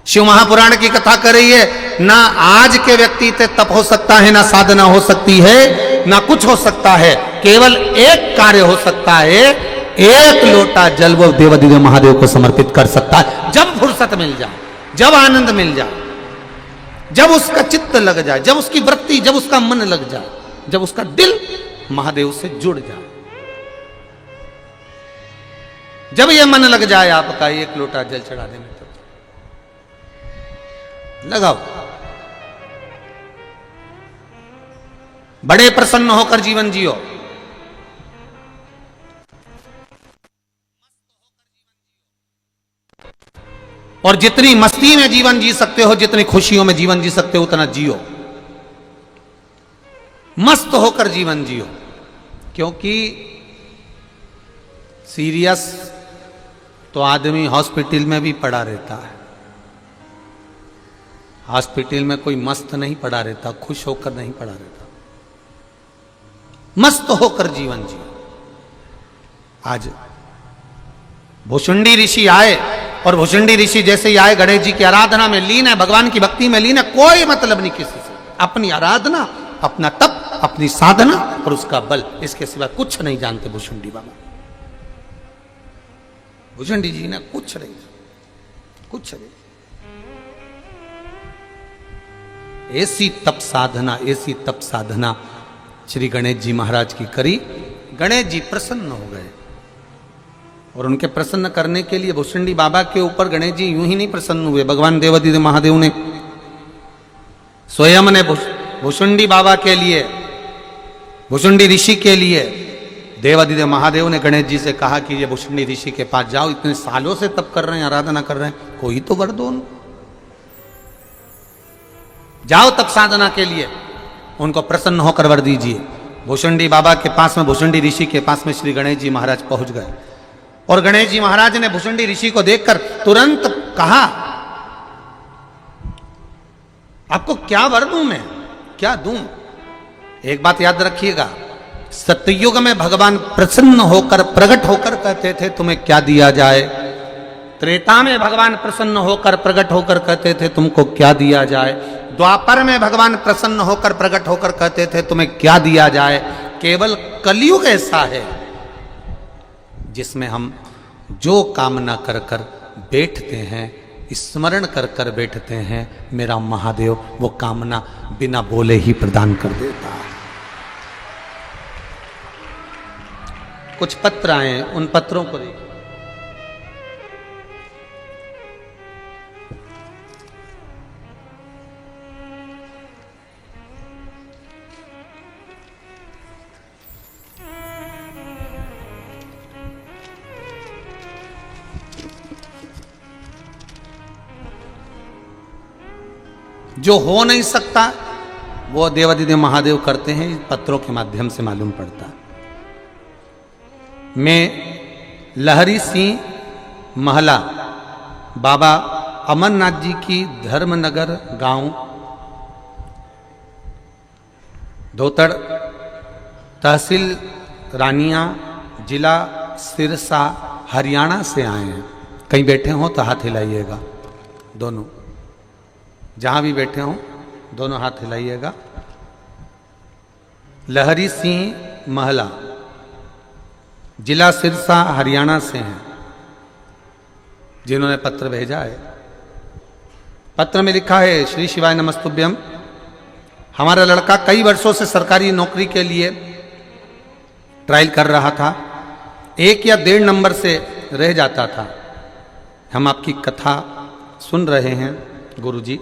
शिव महापुराण की कथा कर रही है, ना आज के व्यक्ति से तप हो सकता है, ना साधना हो सकती है, ना कुछ हो सकता है, केवल एक कार्य हो सकता है, एक लोटा जल वो देवादिदेव महादेव को समर्पित कर सकता है। जब फुर्सत मिल जाए, जब आनंद मिल जाए, जब उसका चित्त लग जाए, जब उसकी वृत्ति, जब उसका मन लग जाए, जब उसका दिल महादेव से जुड़ जाए, जब यह मन लग जाए आपका एक लोटा जल चढ़ाने में, तो लगाओ। बड़े प्रसन्न होकर जीवन जियो। और जितनी मस्ती में जीवन जी सकते हो, जितनी खुशियों में जीवन जी सकते हो, उतना जियो। मस्त होकर जीवन जियो, क्योंकि सीरियस तो आदमी हॉस्पिटल में भी पड़ा रहता है। हॉस्पिटल में कोई मस्त नहीं पड़ा रहता, खुश होकर नहीं पड़ा रहता। मस्त होकर जीवन जियो। आज भुषुंडी ऋषि आए, और भुषुंडी ऋषि जैसे ही आए, गणेश जी की आराधना में लीन है, भगवान की भक्ति में लीन है, कोई मतलब नहीं किसी से। अपनी आराधना, अपना तप, अपनी साधना और उसका बल, इसके सिवा कुछ नहीं जानते भुषुंडी बाबा। भुषुंडी जी ने कुछ नहीं, कुछ नहीं। ऐसी तप साधना, ऐसी तप साधना श्री गणेश जी महाराज की करी। गणेश जी प्रसन्न हो गए, और उनके प्रसन्न करने के लिए भुषुंडी बाबा के ऊपर गणेश जी यूं ही नहीं प्रसन्न हुए। भगवान देवादिदेव महादेव ने स्वयं ने भुषुंडी बाबा के लिए, भुषुंडी ऋषि के लिए, देवादिदेव महादेव ने गणेश जी से कहा कि ये भुषुंडी ऋषि के पास जाओ, इतने सालों से तप कर रहे हैं, आराधना कर रहे हैं, कोई तो वर दो उनको, जाओ तप साधना के लिए, उनको प्रसन्न होकर वर दीजिए। भुषुंडी बाबा के पास में, भुषुंडी ऋषि के पास में श्री गणेश जी महाराज पहुंच गए, और गणेश जी महाराज ने भुषुंडी ऋषि को देखकर तुरंत कहा, आपको क्या वर दूं मैं, क्या दूं? एक बात याद रखिएगा, सतयुग में भगवान प्रसन्न होकर, प्रकट होकर कहते थे तुम्हें क्या दिया जाए। त्रेता में भगवान प्रसन्न होकर, प्रकट होकर कहते थे तुमको क्या दिया जाए। द्वापर में भगवान प्रसन्न होकर, प्रकट होकर कहते थे तुम्हें क्या दिया जाए। केवल कलयुग ऐसा है जिसमें हम जो कामना कर कर बैठते हैं, स्मरण कर कर बैठते हैं, मेरा महादेव वो कामना बिना बोले ही प्रदान कर देता है। कुछ पत्र आए हैं, उन पत्रों को देखिए। जो हो नहीं सकता वो देवादिदेव महादेव करते हैं, पत्रों के माध्यम से मालूम पड़ता है। मैं लहरी सिंह महला, बाबा अमरनाथ जी की धर्मनगर गांव धोतड़, तहसील रानिया, जिला सिरसा, हरियाणा से आए हैं। कहीं बैठे हो तो हाथ हिलाइएगा, दोनों, जहां भी बैठे हो दोनों हाथ हिलाइएगा। लहरी सिंह महला, जिला सिरसा, हरियाणा से हैं, जिन्होंने पत्र भेजा है। पत्र में लिखा है, श्री शिवाय नमस्तुभ्यम। हमारा लड़का कई वर्षों से सरकारी नौकरी के लिए ट्रायल कर रहा था, 1 या 1.5 नंबर से रह जाता था। हम आपकी कथा सुन रहे हैं गुरुजी।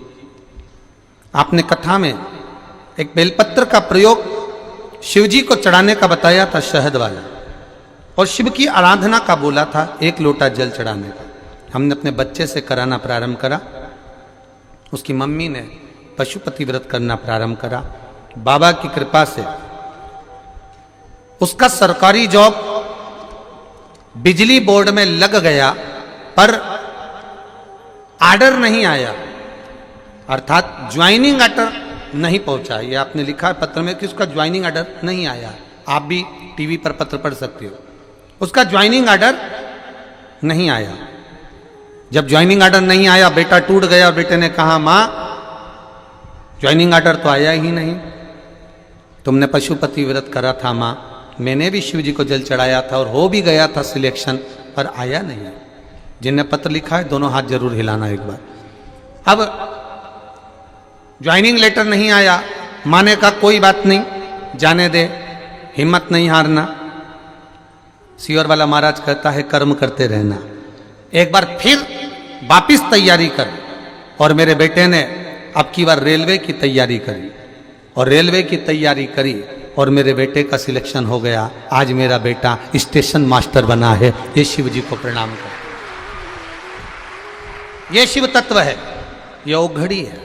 आपने कथा में एक बेलपत्र का प्रयोग शिवजी को चढ़ाने का बताया था, शहद वाला, और शिव की आराधना का बोला था, 1 लोटा जल चढ़ाने का। हमने अपने बच्चे से कराना प्रारंभ करा, उसकी मम्मी ने पशुपति व्रत करना प्रारंभ करा। बाबा की कृपा से उसका सरकारी जॉब बिजली बोर्ड में लग गया, पर आर्डर नहीं आया, अर्थात ज्वाइनिंग आर्डर नहीं पहुंचा। ये आपने लिखा है पत्र में कि उसका ज्वाइनिंग आर्डर नहीं आया। आप भी टीवी पर पत्र पढ़ सकते हो, उसका ज्वाइनिंग आर्डर नहीं आया। जब ज्वाइनिंग ऑर्डर नहीं आया, बेटा टूट गया, बेटे ने कहा मां ज्वाइनिंग ऑर्डर तो आया ही नहीं, तुमने पशुपति व्रत करा था मां, मैंने भी शिव जी को जल चढ़ाया था और हो भी गया था सिलेक्शन, पर आया नहीं। जिनने पत्र लिखा है दोनों हाथ जरूर हिलाना एक बार। अब ज्वाइनिंग लेटर नहीं आया, मां ने कहा कोई बात नहीं, जाने दे, हिम्मत नहीं हारना। सियोर वाला महाराज कहता है कर्म करते रहना, एक बार फिर वापिस तैयारी कर। और मेरे बेटे ने अब की बार रेलवे की तैयारी करी और रेलवे की तैयारी करी और मेरे बेटे का सिलेक्शन हो गया। आज मेरा बेटा स्टेशन मास्टर बना है। ये शिव जी को प्रणाम कर, ये शिव तत्व है, ये ओघड़ी है।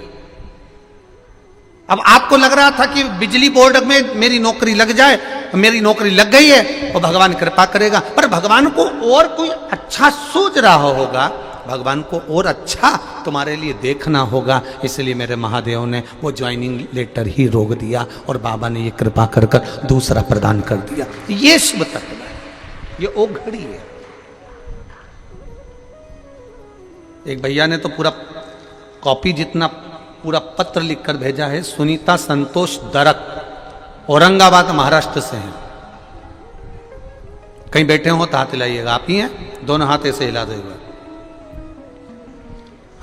अब आपको लग रहा था कि बिजली बोर्ड में मेरी नौकरी लग जाए, मेरी नौकरी लग गई है और भगवान कृपा करेगा, पर भगवान को और कोई अच्छा सोच रहा होगा, भगवान को और अच्छा तुम्हारे लिए देखना होगा, इसलिए मेरे महादेव ने वो ज्वाइनिंग लेटर ही रोक दिया और बाबा ने ये कृपा कर कर दूसरा प्रदान कर दिया। ये शिव तत्व है, ये ओघड़ी है। एक भैया ने तो पूरा कॉपी जितना पूरा पत्र लिखकर भेजा है। सुनीता संतोष दरक, औरंगाबाद महाराष्ट्र से हैं। कहीं बैठे हो तो हाथ हिलाइएगा, आप ही हैं, दोनों हाथ ऐसे हिला देगा।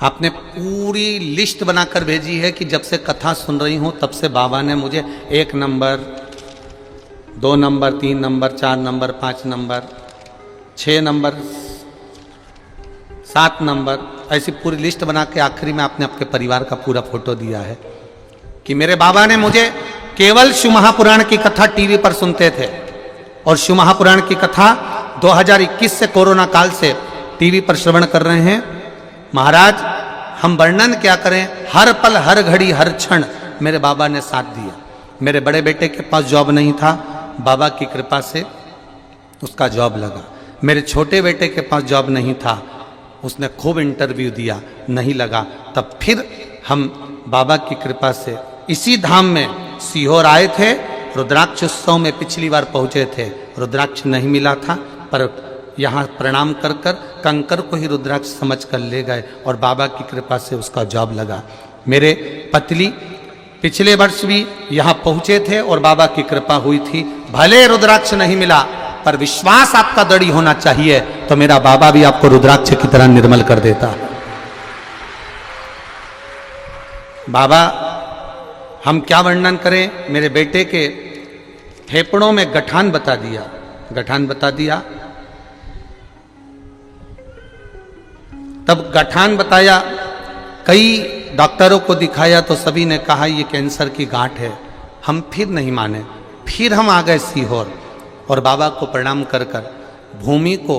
आपने पूरी लिस्ट बनाकर भेजी है कि जब से कथा सुन रही हूं तब से बाबा ने मुझे 1 number, 2 number, 3 number, 4 number, 5 number, 6 number, 7 number, ऐसी पूरी लिस्ट बना के आखिरी में आपने आपके परिवार का पूरा फोटो दिया है कि मेरे बाबा ने मुझे केवल शिव महापुराण की कथा टीवी पर सुनते थे और शिव महापुराण की कथा 2021 से कोरोना काल से टीवी पर श्रवण कर रहे हैं। महाराज हम वर्णन क्या करें, हर पल हर घड़ी हर क्षण मेरे बाबा ने साथ दिया। मेरे बड़े बेटे के पास जॉब नहीं था, बाबा की कृपा से उसका जॉब लगा। मेरे छोटे बेटे के पास जॉब नहीं था, उसने खूब इंटरव्यू दिया, नहीं लगा। तब फिर हम बाबा की कृपा से इसी धाम में सीहोर आए थे, रुद्राक्ष उत्सव में पिछली बार पहुंचे थे, रुद्राक्ष नहीं मिला था, पर यहाँ प्रणाम कर कर कंकर को ही रुद्राक्ष समझ कर ले गए और बाबा की कृपा से उसका जॉब लगा। मेरे पतली पिछले वर्ष भी यहाँ पहुंचे थे और बाबा की कृपा हुई थी। भले रुद्राक्ष नहीं मिला, पर विश्वास आपका दृढ़ होना चाहिए, तो मेरा बाबा भी आपको रुद्राक्ष की तरह निर्मल कर देता है। बाबा हम क्या वर्णन करें, मेरे बेटे के फेफड़ों में गठान बता दिया, गठान बता दिया। तब गठान बताया, कई डॉक्टरों को दिखाया तो सभी ने कहा ये कैंसर की गांठ है। हम फिर नहीं माने, फिर हम आ गए सीहोर और बाबा को प्रणाम कर कर भूमि को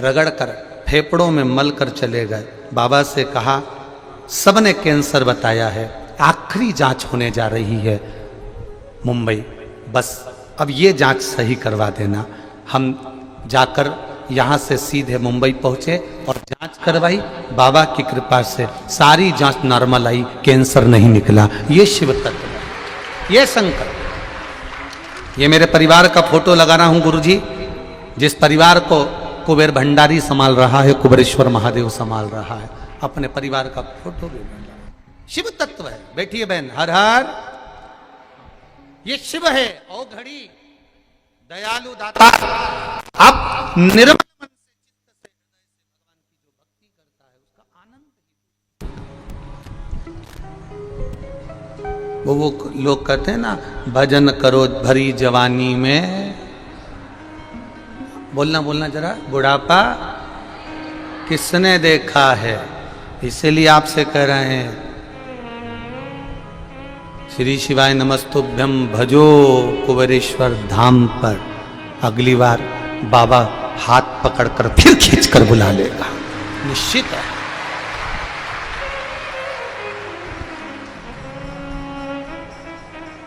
रगड़ कर फेफड़ों में मल कर चले गए। बाबा से कहा सबने कैंसर बताया है, आखिरी जांच होने जा रही है मुंबई, बस अब ये जांच सही करवा देना। हम जाकर यहाँ से सीधे मुंबई पहुंचे और जांच करवाई। बाबा की कृपा से सारी जांच नॉर्मल आई, कैंसर नहीं निकला। ये शिव तत्व है, ये शंकर। ये मेरे परिवार का फोटो लगा रहा हूं गुरुजी, जिस परिवार को कुबेर भंडारी संभाल रहा है, कुबेरेश्वर महादेव संभाल रहा है, अपने परिवार का फोटो भी शिव तत्व है। बैठिए बहन, हर हर। ये शिव है, ओ घड़ी दयालु दाता। अब निर्मल मन से चित्त से भगवान की जो भक्ति करता है उसका आनंद। वो लोग कहते हैं ना, भजन करो भरी जवानी में, बोलना बोलना जरा, बुढ़ापा किसने देखा है। इसीलिए आपसे कह रहे हैं, श्री शिवाय नमस्तुभ्यं भजो कुबेरेश्वर धाम पर। अगली बार बाबा हाथ पकड़कर फिर खींचकर बुला लेगा, निश्चित है।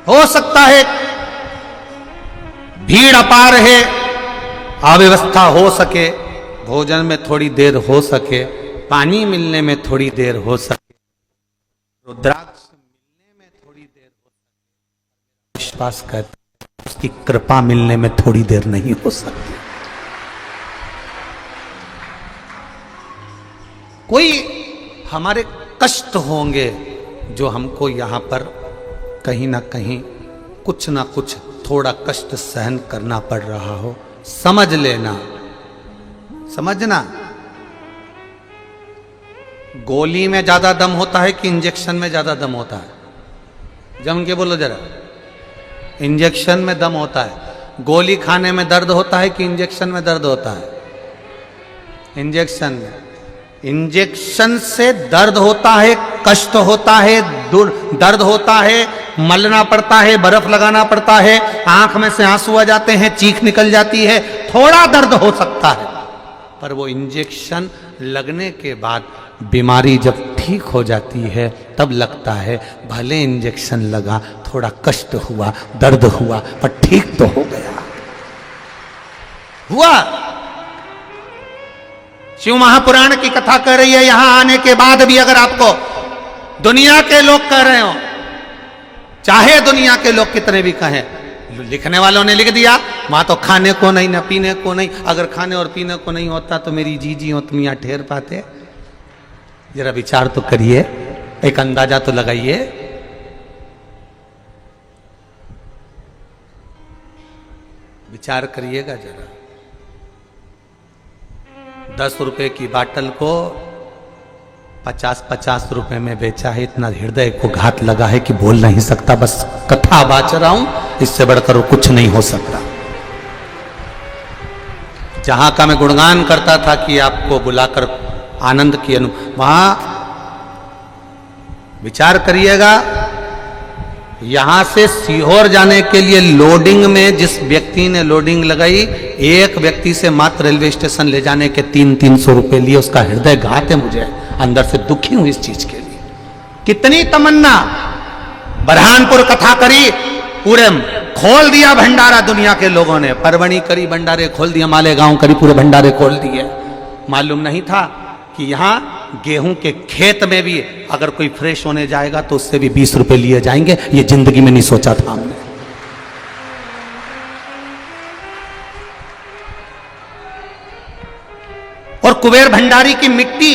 हो सकता है भीड़ अपार है, अव्यवस्था हो सके, भोजन में थोड़ी देर हो सके, पानी मिलने में थोड़ी देर हो सके, रुद्राक्ष मिलने में थोड़ी देर हो सके, विश्वास करता उसकी कृपा मिलने में थोड़ी देर नहीं हो सकती। कोई हमारे कष्ट होंगे जो हमको यहां पर कहीं ना कहीं कुछ ना कुछ थोड़ा कष्ट सहन करना पड़ रहा हो, समझ लेना, समझना। गोली में ज्यादा दम होता है कि इंजेक्शन में ज्यादा दम होता है? जम के बोलो जरा। इंजेक्शन में दम होता है। गोली खाने में दर्द होता है कि इंजेक्शन में दर्द होता है? इंजेक्शन में। इंजेक्शन से दर्द होता है, कष्ट होता है, दर्द होता है, मलना पड़ता है, बर्फ लगाना पड़ता है, आंख में से आंसू आ जाते हैं, चीख निकल जाती है, थोड़ा दर्द हो सकता है। पर वो इंजेक्शन लगने के बाद बीमारी जब ठीक हो जाती है तब लगता है भले इंजेक्शन लगा, थोड़ा कष्ट हुआ, दर्द हुआ, पर ठीक तो हो गया। हुआ। शिव महापुराण की कथा कर रही है, यहां आने के बाद भी अगर आपको दुनिया के लोग कह रहे हो, चाहे दुनिया के लोग कितने भी कहें, लिखने वालों ने लिख दिया वहां तो खाने को नहीं, न पीने को नहीं। अगर खाने और पीने को नहीं होता तो मेरी जीजी हो तुम यहां ठहर पाते? जरा विचार तो करिए, एक अंदाजा तो लगाइए। विचार करिएगा जरा। 10 रुपए की बाटल को 50-50 रुपए में बेचा है। इतना हृदय को घात लगा है कि बोल नहीं सकता, बस कथा बाच रहा हूं, इससे बढ़कर कुछ नहीं हो सकता। जहां का मैं गुणगान करता था कि आपको बुलाकर आनंद की वहां विचार करिएगा, यहां से सीहोर जाने के लिए लोडिंग में जिस व्यक्ति ने लोडिंग लगाई, एक व्यक्ति से मात्र रेलवे स्टेशन ले जाने के 300-300 रुपए लिए। उसका हृदय घात है, मुझे अंदर से दुखी हूं इस चीज के लिए। कितनी तमन्ना। बरहानपुर कथा करी, पूरे खोल दिया भंडारा दुनिया के लोगों ने। परवणी करी, भंडारे खोल दिया, मालेगांव करी, पूरे भंडारे खोल दिए। मालूम नहीं था कि यहां गेहूं के खेत में भी अगर कोई फ्रेश होने जाएगा तो उससे भी 20 रुपए लिए जाएंगे। ये जिंदगी में नहीं सोचा था हमने। और कुबेर भंडारी की मिट्टी,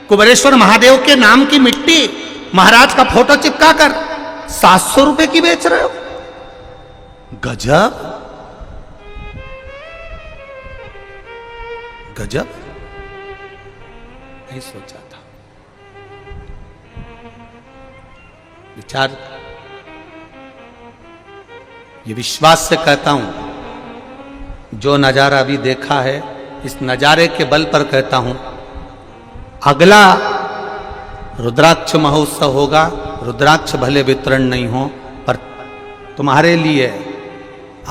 कुबेरेश्वर महादेव के नाम की मिट्टी, महाराज का फोटो चिपका कर 700 रुपए की बेच रहे हो। गजब, गजब। नहीं सोचा था। विचार, ये विश्वास से कहता हूं, जो नजारा अभी देखा है, इस नजारे के बल पर कहता हूं, अगला रुद्राक्ष महोत्सव होगा। रुद्राक्ष भले वितरण नहीं हो, पर तुम्हारे लिए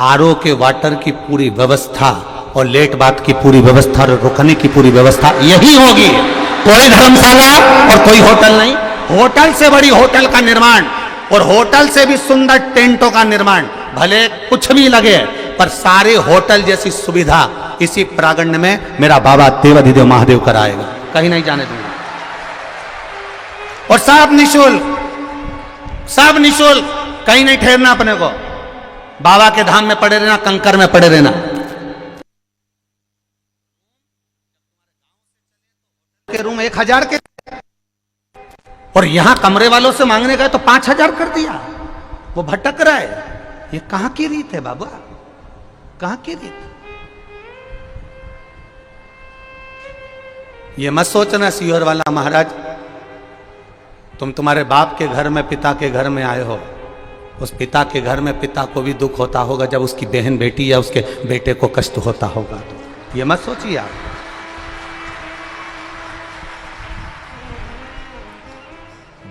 आरओ के वाटर की पूरी व्यवस्था और लेट बात की पूरी व्यवस्था और रुकने की पूरी व्यवस्था यही होगी। कोई धर्मशाला और कोई होटल नहीं। होटल से बड़ी होटल का निर्माण और होटल से भी सुंदर टेंटों का निर्माण, भले कुछ भी लगे, पर सारे होटल जैसी सुविधा इसी प्रांगण में मेरा बाबा देवाधिदेव महादेव कराएगा। कहीं नहीं जाने दूंगा। और सब निःशुल्क, सब निःशुल्क, कहीं नहीं ठहरना अपने को। बाबा के धाम में पड़े रहना, कंकर में पड़े रहना। के रूम 1000 के, और यहां कमरे वालों से मांगने गए तो 5000 कर दिया। वो भटक रहा है। ये कहां की रीत है बाबा, कहां की रीत? ये मत सोचना सीहोर वाला महाराज, तुम्हारे बाप के घर में, पिता के घर में आए हो। उस पिता के घर में पिता को भी दुख होता होगा जब उसकी बहन बेटी या उसके बेटे को कष्ट होता होगा। तो ये मत सोचिए आप।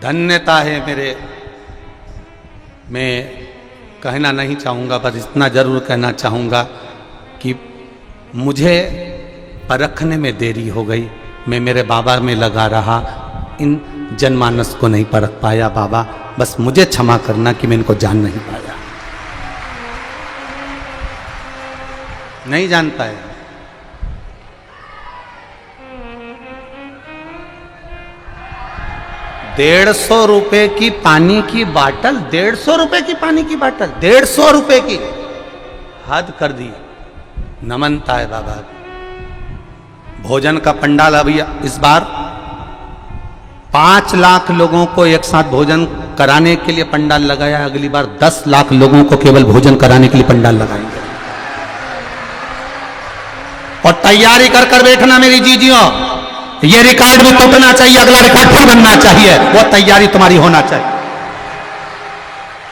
धन्यता है मेरे, मैं कहना नहीं चाहूँगा, बस इतना जरूर कहना चाहूँगा कि मुझे परखने में देरी हो गई। मैं मेरे बाबा में लगा रहा, इन जनमानस को नहीं परख पाया। बाबा बस मुझे क्षमा करना कि मैं इनको जान नहीं पाया, नहीं जान पाया। ₹150 की पानी की बाटल, 150 रुपए की पानी की बाटल, 150 रुपए की, हद कर दी। नमनता है बाबा। भोजन का पंडाल अभी इस बार 5 लाख लोगों को एक साथ भोजन कराने के लिए पंडाल लगाया, अगली बार 10 लाख लोगों को केवल भोजन कराने के लिए पंडाल लगाएंगे। और तैयारी कर कर बैठना मेरी जीजियों, ये रिकॉर्ड भी टूटना चाहिए, अगला रिकॉर्ड फिर बनना चाहिए, वो तैयारी तुम्हारी होना चाहिए।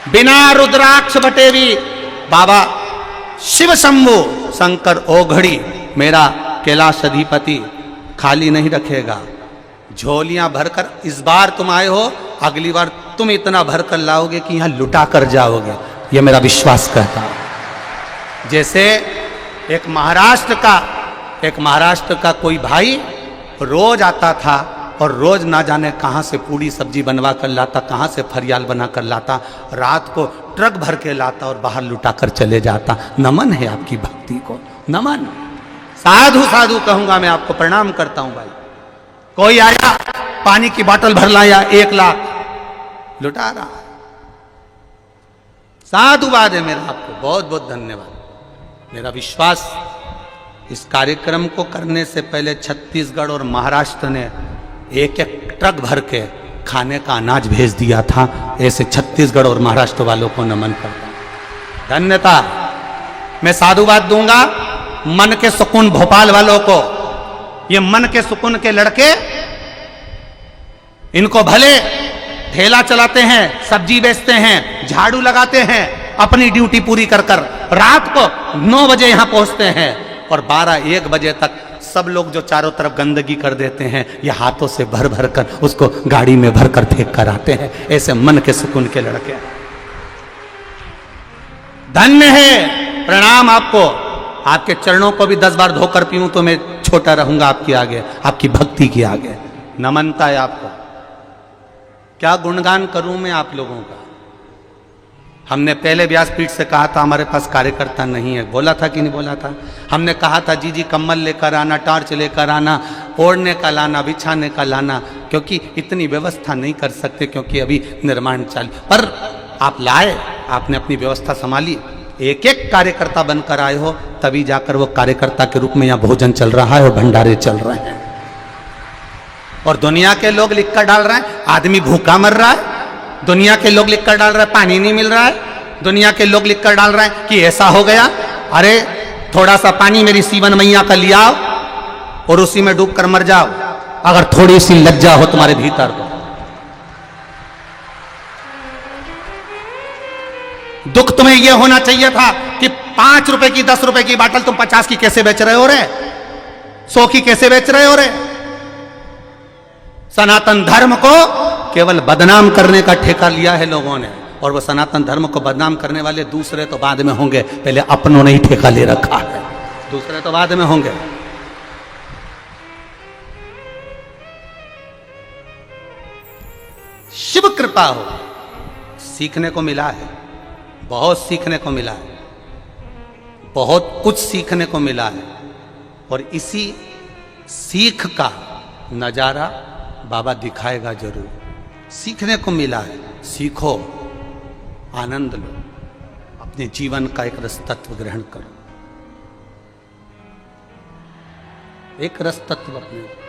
बिना रुद्राक्ष बटे भी बाबा शिव शंभु शंकर ओघड़ी मेरा कैलाश अधिपति खाली नहीं रखेगा। झोलियां भरकर इस बार तुम आए हो, अगली बार तुम इतना भरकर लाओगे कि यहां लुटा कर जाओगे, यह मेरा विश्वास कहता है। जैसे एक महाराष्ट्र का कोई भाई रोज आता था और रोज ना जाने कहां से पूड़ी सब्जी बनवा कर लाता, कहां से फरियाल बना कर लाता, रात को ट्रक भर के लाता और बाहर लुटा कर चले जाता। नमन है आपकी भक्ति को, नमन। साधु साधु कहूंगा मैं आपको, प्रणाम करता हूं भाई। कोई आया पानी की बोतल भर लाया, 1 लाख लुटा रहा। साधुवाद है मेरा, आपको बहुत बहुत धन्यवाद। मेरा विश्वास, इस कार्यक्रम को करने से पहले छत्तीसगढ़ और महाराष्ट्र ने एक एक ट्रक भर के खाने का अनाज भेज दिया था। ऐसे छत्तीसगढ़ और महाराष्ट्र वालों को नमन करता हूं, धन्यता। मैं साधुवाद दूंगा मन के सुकून भोपाल वालों को। ये मन के सुकून के लड़के, इनको भले ठेला चलाते हैं, सब्जी बेचते हैं, झाड़ू लगाते हैं, अपनी ड्यूटी पूरी कर कर रात को 9 बजे यहां पहुंचते हैं और 12-1 बजे तक सब लोग जो चारों तरफ गंदगी कर देते हैं, ये हाथों से भर भर कर उसको गाड़ी में भर कर फेंक कर आते हैं। ऐसे मन के सुकून के लड़के, धन्य है। प्रणाम आपको, आपके चरणों को भी 10 बार धोकर पीऊं तो मैं छोटा रहूंगा आपके आगे, आपकी भक्ति के आगे। नमनता है आपको। क्या गुणगान करूं मैं आप लोगों का। हमने पहले व्यासपीठ से कहा था हमारे पास कार्यकर्ता नहीं है, बोला था कि नहीं बोला था। हमने कहा था जी कम्बल लेकर आना, टॉर्च लेकर आना, ओढ़ने का लाना, बिछाने का लाना, क्योंकि इतनी व्यवस्था नहीं कर सकते, क्योंकि अभी निर्माण चालू। पर आप लाए, आपने अपनी व्यवस्था संभाली, एक एक कार्यकर्ता बनकर आए हो, तभी जाकर वो कार्यकर्ता के रूप में यहाँ भोजन चल रहा है और भंडारे चल रहे हैं। और दुनिया के लोग लिख कर डाल रहे हैं आदमी भूखा मर रहा है, दुनिया के लोग लिख कर डाल रहे हैं पानी नहीं मिल रहा है, दुनिया के लोग लिख कर डाल रहे हैं कि ऐसा हो गया। अरे थोड़ा सा पानी मेरी सीवन मैया का लिया और उसी में डूब कर मर जाओ, अगर थोड़ी सी लज्जा हो तुम्हारे भीतर तो। दुख तुम्हें यह होना चाहिए था कि 5 रुपए की 10 रुपए की बाटल तुम 50 की कैसे बेच रहे हो रे, 100 की कैसे बेच रहे हो रे। सनातन धर्म को केवल बदनाम करने का ठेका लिया है लोगों ने, और वो सनातन धर्म को बदनाम करने वाले दूसरे तो बाद में होंगे, पहले अपनों ने ही ठेका ले रखा है, दूसरे तो बाद में होंगे। शिव कृपा हो, सीखने को मिला है, बहुत सीखने को मिला है, बहुत कुछ सीखने को मिला है। और इसी सीख का नजारा बाबा दिखाएगा जरूर। सीखने को मिला है, सीखो, आनंद लो, अपने जीवन का एक रस तत्व ग्रहण करो, एक रस तत्व अपने।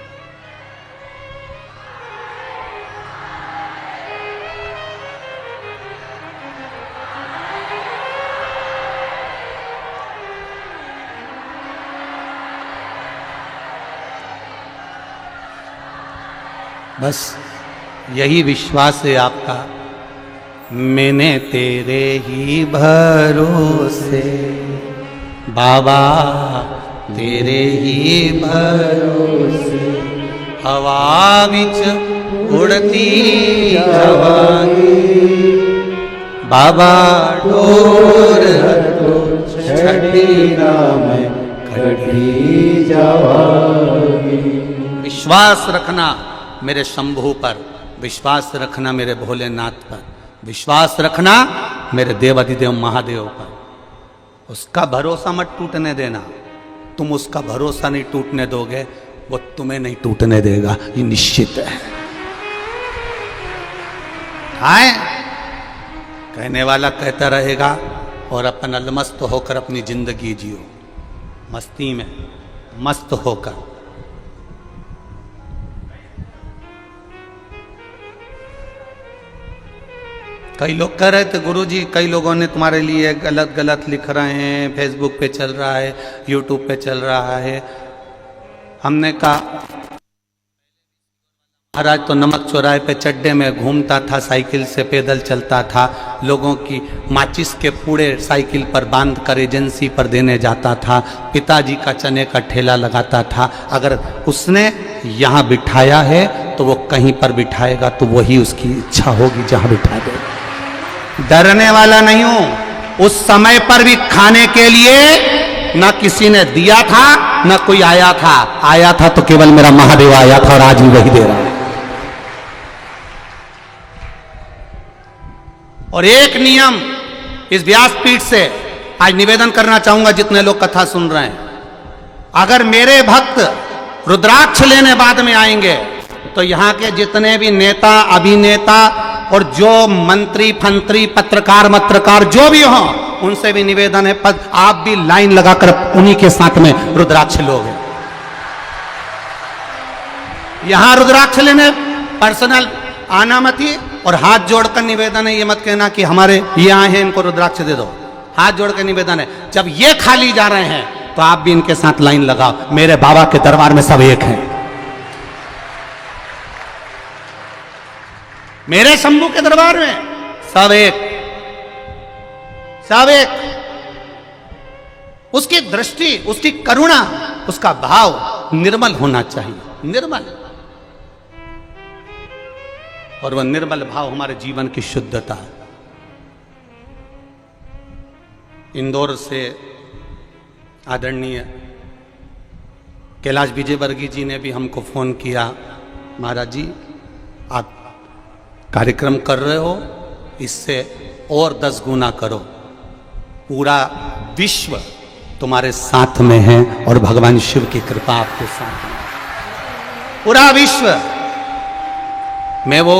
बस यही विश्वास है आपका, मैंने तेरे ही भरोसे बाबा, तेरे ही भरोसे हवा विच उड़ती जवानी बाबा, डोर छठी नाम कटी जवानी। विश्वास रखना मेरे शंभू पर, विश्वास रखना मेरे भोलेनाथ पर, विश्वास रखना मेरे देवाधिदेव महादेव पर। उसका भरोसा मत टूटने देना। तुम उसका भरोसा नहीं टूटने दोगे, वो तुम्हें नहीं टूटने देगा, ये निश्चित है। आए कहने वाला कहता रहेगा और अपन अलमस्त होकर अपनी जिंदगी जियो, मस्ती में मस्त होकर। कई लोग कह रहे थे गुरुजी कई लोगों ने तुम्हारे लिए गलत गलत लिख रहे हैं, फेसबुक पे चल रहा है, यूट्यूब पे चल रहा है। हमने कहा महाराज तो नमक चौराहे पे चड्डे में घूमता था, साइकिल से पैदल चलता था, लोगों की माचिस के पूड़े साइकिल पर बांध कर एजेंसी पर देने जाता था, पिताजी का चने का ठेला लगाता था। अगर उसने यहाँ बिठाया है तो वो कहीं पर बिठाएगा, तो वही उसकी इच्छा होगी जहाँ बिठा दे। डरने वाला नहीं हूं। उस समय पर भी खाने के लिए ना किसी ने दिया था ना कोई आया था। आया था तो केवल मेरा महादेव आया था और आज भी वही दे रहा है। और एक नियम इस व्यासपीठ से आज निवेदन करना चाहूंगा जितने लोग कथा सुन रहे हैं, अगर मेरे भक्त रुद्राक्ष लेने बाद में आएंगे तो यहां के जितने भी नेता अभिनेता और जो मंत्री फंत्री पत्रकार मत्रकार जो भी हो उनसे भी निवेदन है, पद आप भी लाइन लगाकर उन्हीं के साथ में रुद्राक्ष लोगे। यहां रुद्राक्ष लेने पर्सनल आना मत ही, और हाथ जोड़कर निवेदन है, ये मत कहना कि हमारे ये आए हैं इनको रुद्राक्ष दे दो। हाथ जोड़कर निवेदन है, जब ये खाली जा रहे हैं तो आप भी इनके साथ लाइन लगाओ। मेरे बाबा के दरबार में सब एक हैं, मेरे शंभू के दरबार में सब एक, सब एक। उसकी दृष्टि, उसकी करुणा, उसका भाव निर्मल होना चाहिए, निर्मल। और वह निर्मल भाव हमारे जीवन की शुद्धता है। इंदौर से आदरणीय कैलाश विजयवर्गीय जी ने भी हमको फोन किया, महाराज जी आप कार्यक्रम कर रहे हो, इससे और 10 गुना करो, पूरा विश्व तुम्हारे साथ में है और भगवान शिव की कृपा आपके साथ है, पूरा विश्व। मैं वो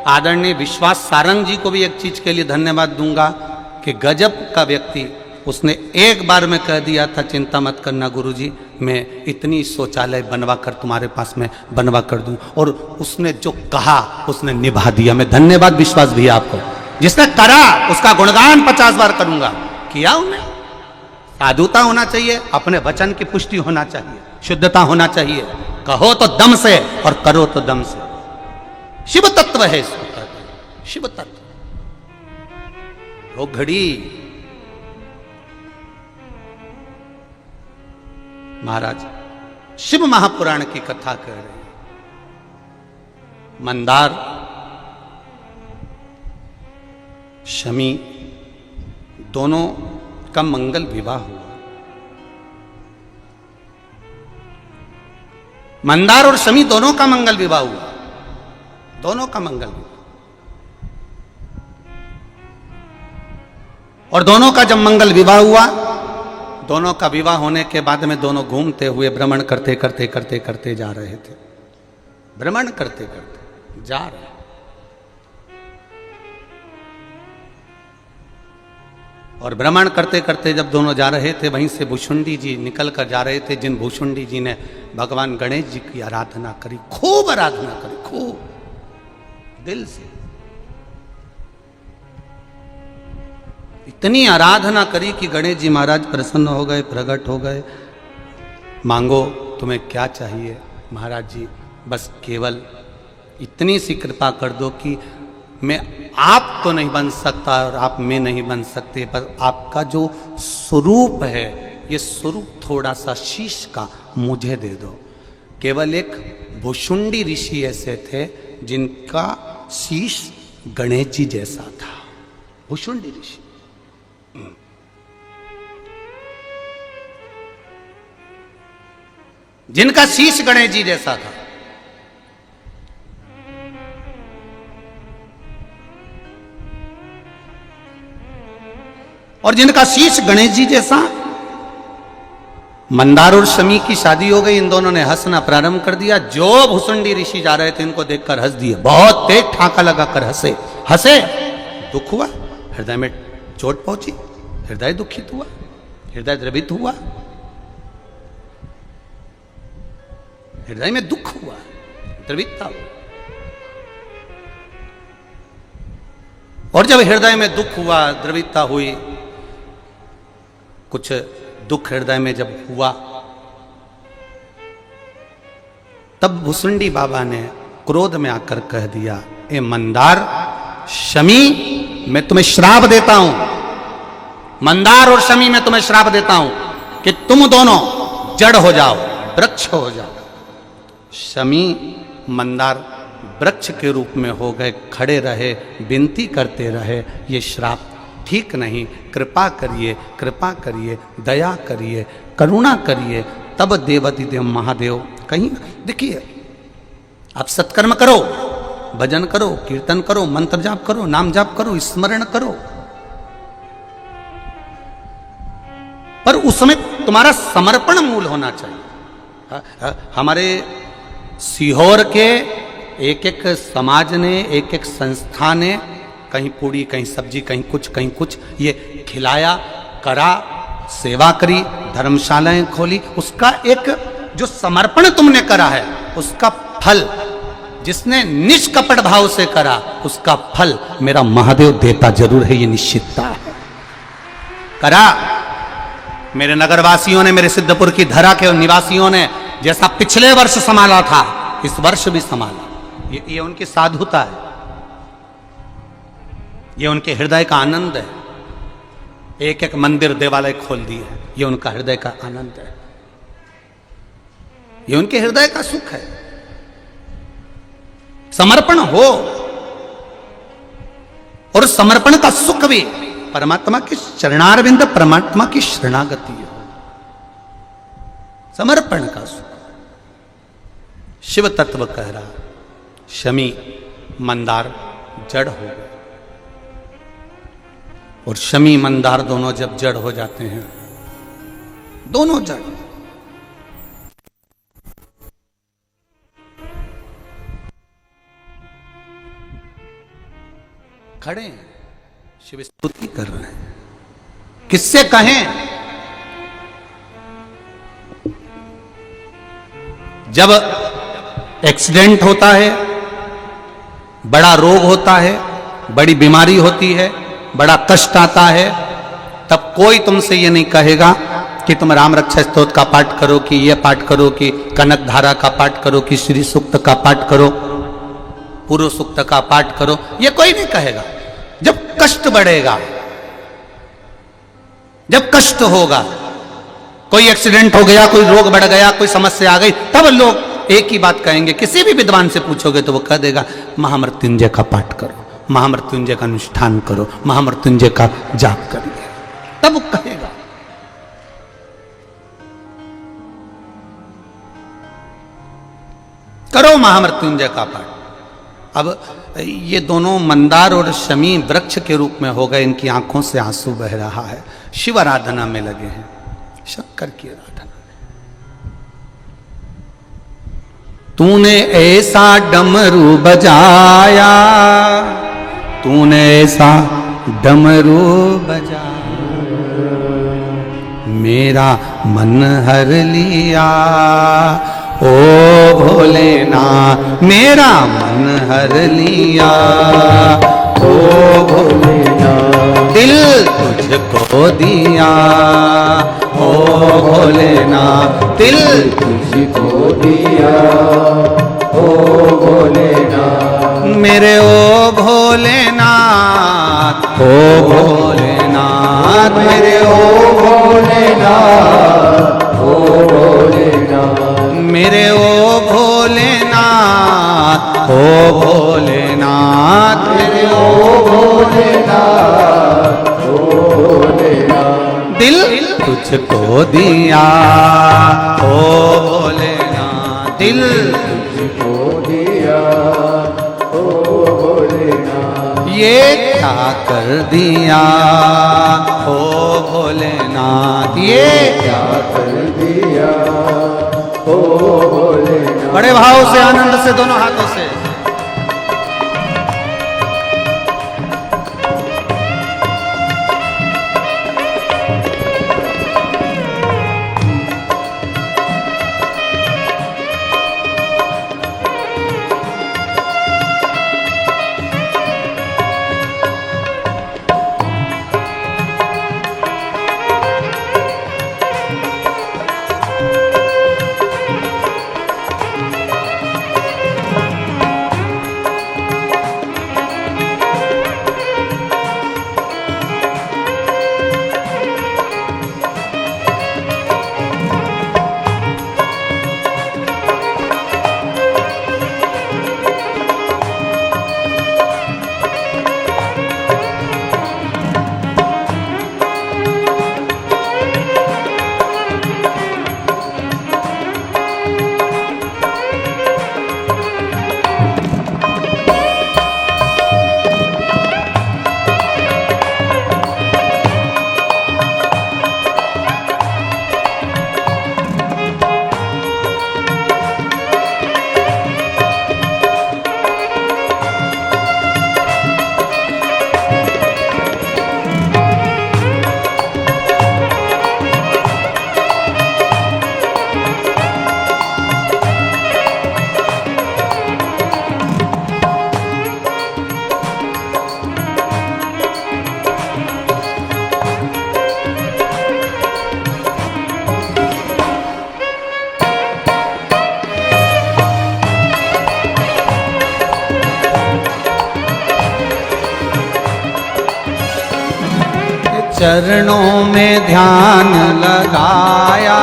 आदरणीय विश्वास सारंग जी को भी एक चीज के लिए धन्यवाद दूंगा कि गजब का व्यक्ति, उसने एक बार में कह दिया था चिंता मत करना गुरुजी, मैं इतनी शौचालय बनवा कर तुम्हारे पास में बनवा कर दूं, और उसने जो कहा उसने निभा दिया। मैं धन्यवाद विश्वास भैया आपको, जिसने करा उसका गुणगान 50 बार करूंगा। किया उन्हें, साधुता होना चाहिए, अपने वचन की पुष्टि होना चाहिए, शुद्धता होना चाहिए, कहो तो दम से और करो तो दम से। शिव तत्व है इसको, शिव तत्व। वो घड़ी महाराज शिव महापुराण की कथा कह रहे हैं। मंदार शमी दोनों का मंगल विवाह हुआ। मंदार और शमी दोनों का मंगल विवाह हुआ, दोनों का मंगल विवाह। और दोनों का जब मंगल विवाह हुआ, दोनों का विवाह होने के बाद में दोनों घूमते हुए भ्रमण करते करते करते करते जा रहे थे, भ्रमण करते करते जा रहे। और भ्रमण करते करते जब दोनों जा रहे थे, वहीं से भुषुंडी जी निकल कर जा रहे थे, जिन भुषुंडी जी ने भगवान गणेश जी की आराधना करी, खूब आराधना करी, खूब दिल से। इतनी आराधना करी कि गणेश जी महाराज प्रसन्न हो गए, प्रकट हो गए। मांगो तुम्हें क्या चाहिए महाराज जी, बस केवल इतनी सी कृपा कर दो कि मैं आप तो नहीं बन सकता और आप में नहीं बन सकते, पर आपका जो स्वरूप है, ये स्वरूप थोड़ा सा शीश का मुझे दे दो। केवल एक भुषुंडी ऋषि ऐसे थे जिनका शीश गणेश जी जैसा था, भुषुंडी ऋषि। जिनका शीश गणेश जी जैसा था। और जिनका शीश गणेश जी जैसा। मंदार और शमी की शादी हो गई, इन दोनों ने हंसना प्रारंभ कर दिया। जो भुषुंडी ऋषि जा रहे थे इनको देखकर हंस दिए, बहुत तेज ठाका लगाकर हंसे, हंसे। दुख हुआ, हृदय में चोट पहुंची, हृदय दुखित हुआ, हृदय द्रवित हुआ, हृदय में दुख हुआ, द्रवितता हुआ। और जब हृदय में दुख हुआ, द्रविता हुई, कुछ दुख हृदय में जब हुआ, तब भुसुंडी बाबा ने क्रोध में आकर कह दिया, ए मंदार, शमी, मैं तुम्हें श्राप देता हूं, मंदार और शमी मैं तुम्हें श्राप देता हूं कि तुम दोनों जड़ हो जाओ, वृक्ष हो जाओ। शमी मंदार वृक्ष के रूप में हो गए, खड़े रहे, विनती करते रहे, ये श्राप ठीक नहीं, कृपा करिए, कृपा करिए, दया करिए, करुणा करिए। तब देवाधिदेव महादेव, कहीं देखिए, आप सत्कर्म करो, भजन करो, कीर्तन करो, मंत्र जाप करो, नाम जाप करो, स्मरण करो, पर उसमें तुम्हारा समर्पण मूल होना चाहिए। हमारे सीहोर के एक एक समाज ने, एक एक संस्था ने, कहीं पूड़ी, कहीं सब्जी, कहीं कुछ ये खिलाया, करा, सेवा करी, धर्मशालाएं खोली, उसका एक जो समर्पण तुमने करा है, उसका फल, जिसने निष्कपट भाव से करा, उसका फल मेरा महादेव देता जरूर है, ये निश्चितता है। करा, मेरे नगरवासियों ने, मेरे सिद्धपुर की धरा के निवासियों ने जैसा पिछले वर्ष संभाला था, इस वर्ष भी संभाला। ये उनकी साधुता है, ये उनके हृदय का आनंद है। एक एक मंदिर, देवालय खोल दिए, ये उनका हृदय का आनंद है, ये उनके हृदय का सुख है। समर्पण हो, और समर्पण का सुख भी परमात्मा के चरणारविंद, परमात्मा की शरणागति हो, समर्पण का सुख। शिव तत्व कह रहा, शमी मंदार जड़ हो गए, और शमी मंदार दोनों जब जड़ हो जाते हैं, दोनों जड़, खड़े हैं, शिव स्तुति कर रहे हैं। किससे कहें? जब एक्सीडेंट होता है, बड़ा रोग होता है, बड़ी बीमारी होती है, बड़ा कष्ट आता है, तब कोई तुमसे ये नहीं कहेगा कि तुम राम रक्षा स्तोत्र का पाठ करो, कि ये पाठ करो, कि कनक धारा का पाठ करो, कि श्री सूक्त का पाठ करो, पूर्व सूक्त का पाठ करो, ये कोई नहीं कहेगा। जब कष्ट बढ़ेगा, जब कष्ट होगा, कोई एक्सीडेंट हो गया, कोई रोग बढ़ गया, कोई समस्या आ गई, तब लोग एक ही बात कहेंगे। किसी भी विद्वान से पूछोगे तो वो कह देगा, महामृत्युंजय का पाठ करो, महामृत्युंजय का अनुष्ठान करो, महामृत्युंजय का जाप करिए, तब वो कहेगा। करो महामृत्युंजय का पाठ। अब ये दोनों मंदार और शमी वृक्ष के रूप में हो गए, इनकी आंखों से आंसू बह रहा है, शिव आराधना में लगे हैं, शंकर की आराधना। तूने ऐसा डमरू बजाया, तूने ऐसा डमरू बजाया, मेरा मन हर लिया, ओ भोलेनाथ मेरा मन हर लिया, ओ भोलेनाथ दिल तुझको दिया, ओ भोलेनाथ दिल तुझको दिया, ओ भोलेनाथ मेरे ओ भोलेनाथ, ओ भोलेनाथ मेरे ओ भोलेनाथ, ओ भोलेनाथ मेरे ओ भोलेनाथ, ओ भोलेनाथ मेरे ओ भोलेनाथ, ओ भोलेनाथ दिल तुझको दिया, ओ भोलेनाथ दिल तुझको दिया, ओ भोलेनाथ ये क्या कर दिया, ओ भोलेनाथ ये क्या कर दिया, ओ भोलेनाथ। बड़े भाव से, आनंद से, दोनों हाथों से। चरणों में ध्यान लगाया,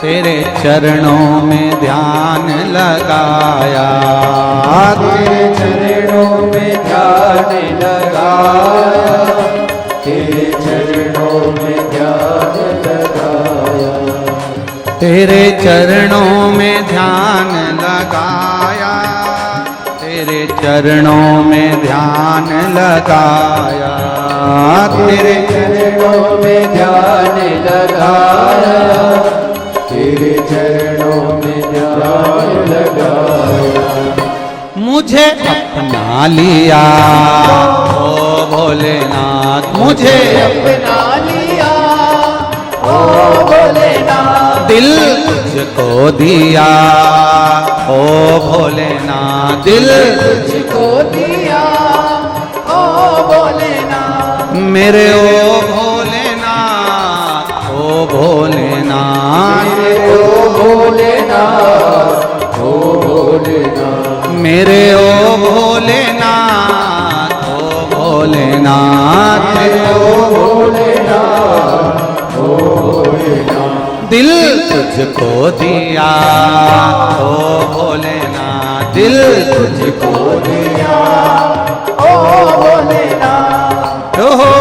तेरे चरणों में ध्यान लगाया, तेरे चरणों में ध्यान लगाया, तेरे चरणों में ध्यान लगाया, तेरे चरणों में ध्यान लगाया, तेरे चरणों में ध्यान लगाया, तेरे चरणों में ध्यान लगाया, तेरे चरणों में ध्यान लगाया। मुझे अपना लिया ओ भोलेनाथ, मुझे अपना लिया ओ भोलेनाथ, दिल तुझको दिया ओ भोलेनाथ, दिल तुझको दिया ओ भोलेनाथ, मेरे ओ भोलेनाथ, ओ भोलेनाथ, मेरे ओ भोलेनाथ, ओ भोलेनाथ, मेरे ओ भोलेनाथ, ओ भोलेनाथ, मेरे ओ भोलेनाथ, ओ भोलेनाथ, दिल तुझको दिया ओ भोलेनाथ, दिल तुझको दिया ओ भोलेनाथ। ओहो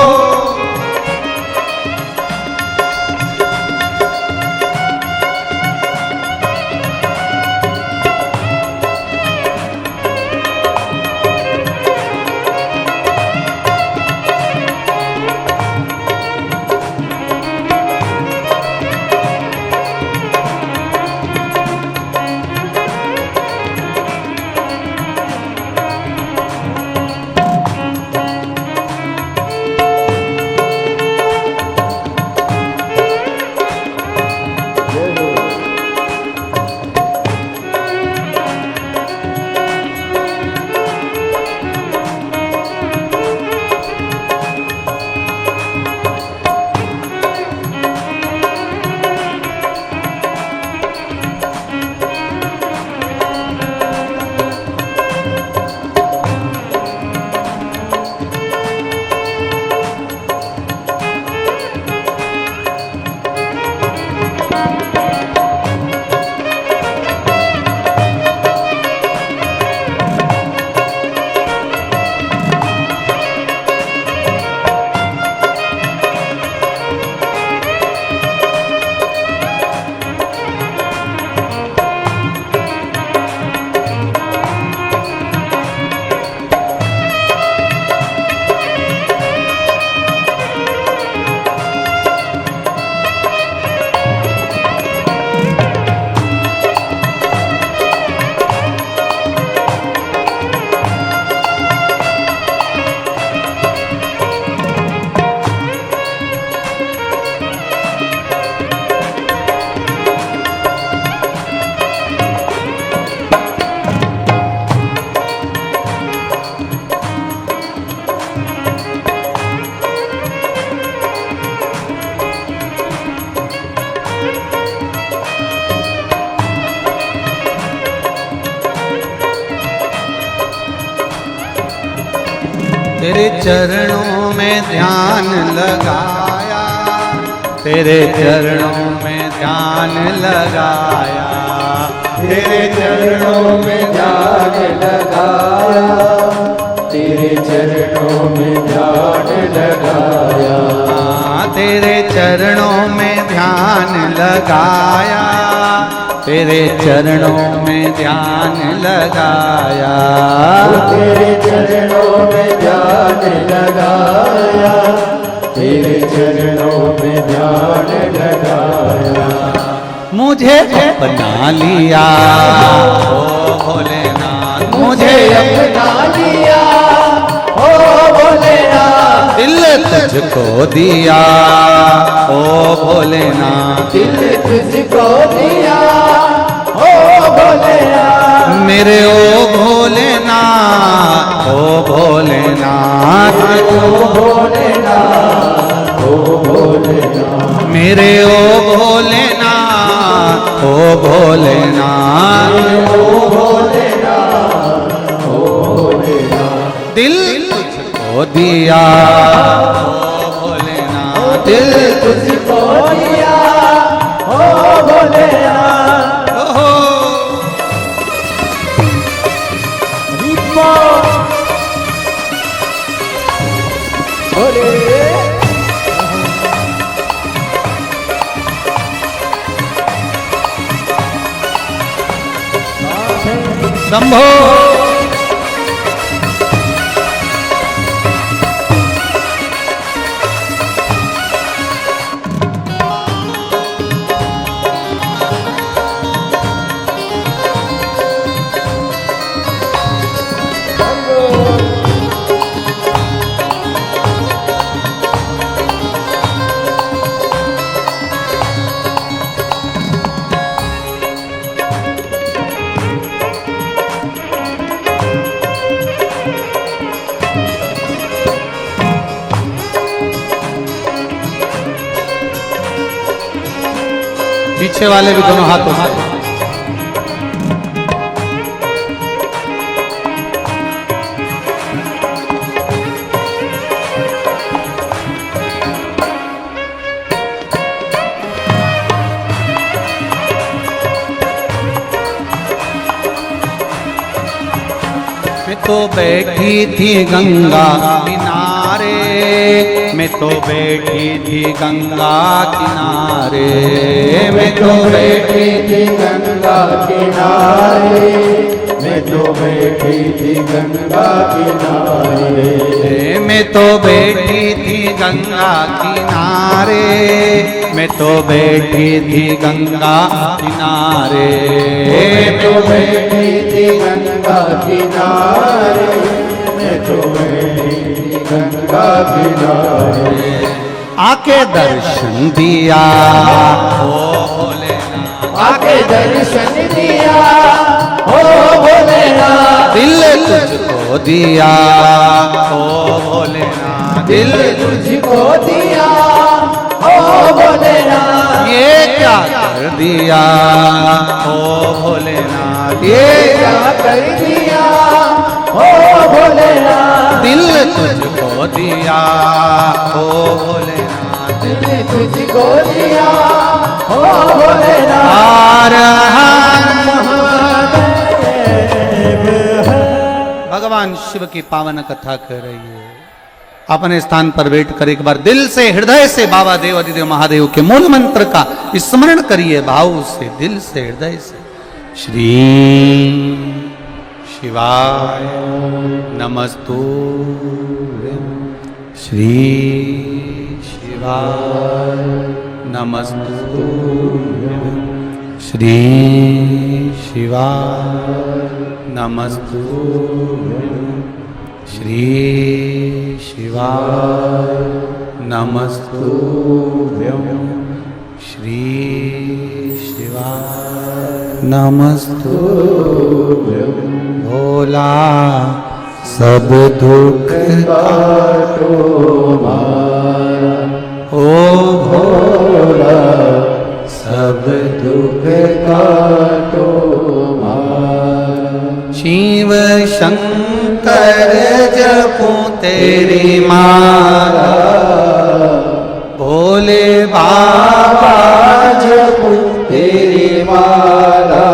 तेरे चरणों में ध्यान लगाया, तेरे चरणों में ध्यान लगाया, तेरे चरणों में ध्यान लगाया, तेरे चरणों में ध्यान लगाया, तेरे चरणों में ध्यान लगाया, तेरे चरणों में ध्यान लगाया, तेरे चरणों में ध्यान लगाया, तेरे चरणों में ध्यान लगाया। मुझे अपना लिया ओ भोलेनाथ, मुझे अपना लिया ओ भोलेनाथ, दिल तुझको दिया ओ भोलेनाथ, दिल तुझको दिया ओ भोलेनाथ, मेरे ओ भोलेनाथ, ओ भोलेनाथ, ओ भोलेनाथ, ओ भोलेनाथ, मेरे ओ भोलेनाथ, ओ भोलेनाथ, ओ भोलेनाथ, ओ भोलेनाथ, दिल तुझको दिया ओ भोलेनाथ, दिल तुझको दिया हो भोलेनाथ। ओहो भोले शंभो पीछे वाले भी दोनों हाथों से मैं तो बैठी थी गंगा किनारे, मैं तो बैठी थी गंगा किनारे, मैं तो बैठी थी गंगा किनारे, मैं तो बैठी थी गंगा किनारे, मैं तो बैठी थी गंगा किनारे, मैं तो बैठी थी गंगा किनारे, मैं तो बैठी थी गंगा किनारे, मैं तो बैठी थी गंगा किनारे। आके दर्शन दिया ओ भोलेनाथ, आके दर्शन दिया हो भोलेनाथ, दिल तुझको दिया ओ भोलेनाथ, दिल तुझको दिया हो भोलेनाथ। ये क्या कर दिया ओ भोलेनाथ, ये क्या कर दिया हो भोलेनाथ, दिल तुझको दिया ओ भोलेनाथ, दिल तुझको दिया हो भोलेनाथ। हर हर भगवान शिव की पावन कथा कर रही है। अपने स्थान पर बैठकर एक बार दिल से हृदय से बाबा देव अधिदेव महादेव के मूल मंत्र का स्मरण करिए, भाव से दिल से हृदय से। श्री शिवाय नमस्तुभ्यं, श्री शिवाय नमस्तुभ्यं, श्री शिवाय नमस्तुभ्यं, श्री शिवाय नमस्तुभ्यं, श्री शिवाय नमस्तुभ्यं। भोला सब दुख काटो मारा, ओ भोला सब दुख काटो मारा। शिव शंकर जपूं तेरी माला, भोले बाबा जपूं तेरी माला,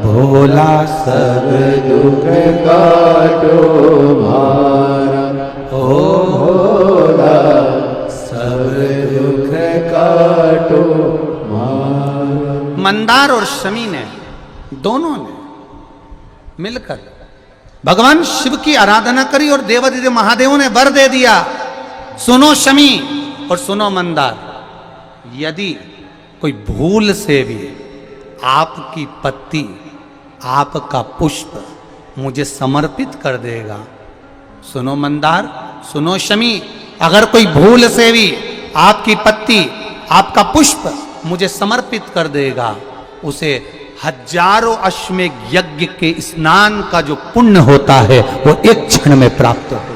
भोला सब दुख काटो मारा। ओ भोला सब दुख काटो मारा। मंदार और शमी ने दोनों ने मिलकर भगवान शिव की आराधना करी और देवाधिदेव महादेव ने वर दे दिया, सुनो शमी और सुनो मंदार, यदि कोई भूल से भी आपकी पत्ती आपका पुष्प मुझे समर्पित कर देगा, सुनो मंदार सुनो शमी, अगर कोई भूल से भी आपकी पत्ती आपका पुष्प मुझे समर्पित कर देगा, उसे हजारों अश्वमेघ यज्ञ के स्नान का जो पुण्य होता है वो एक क्षण में प्राप्त हो जाए।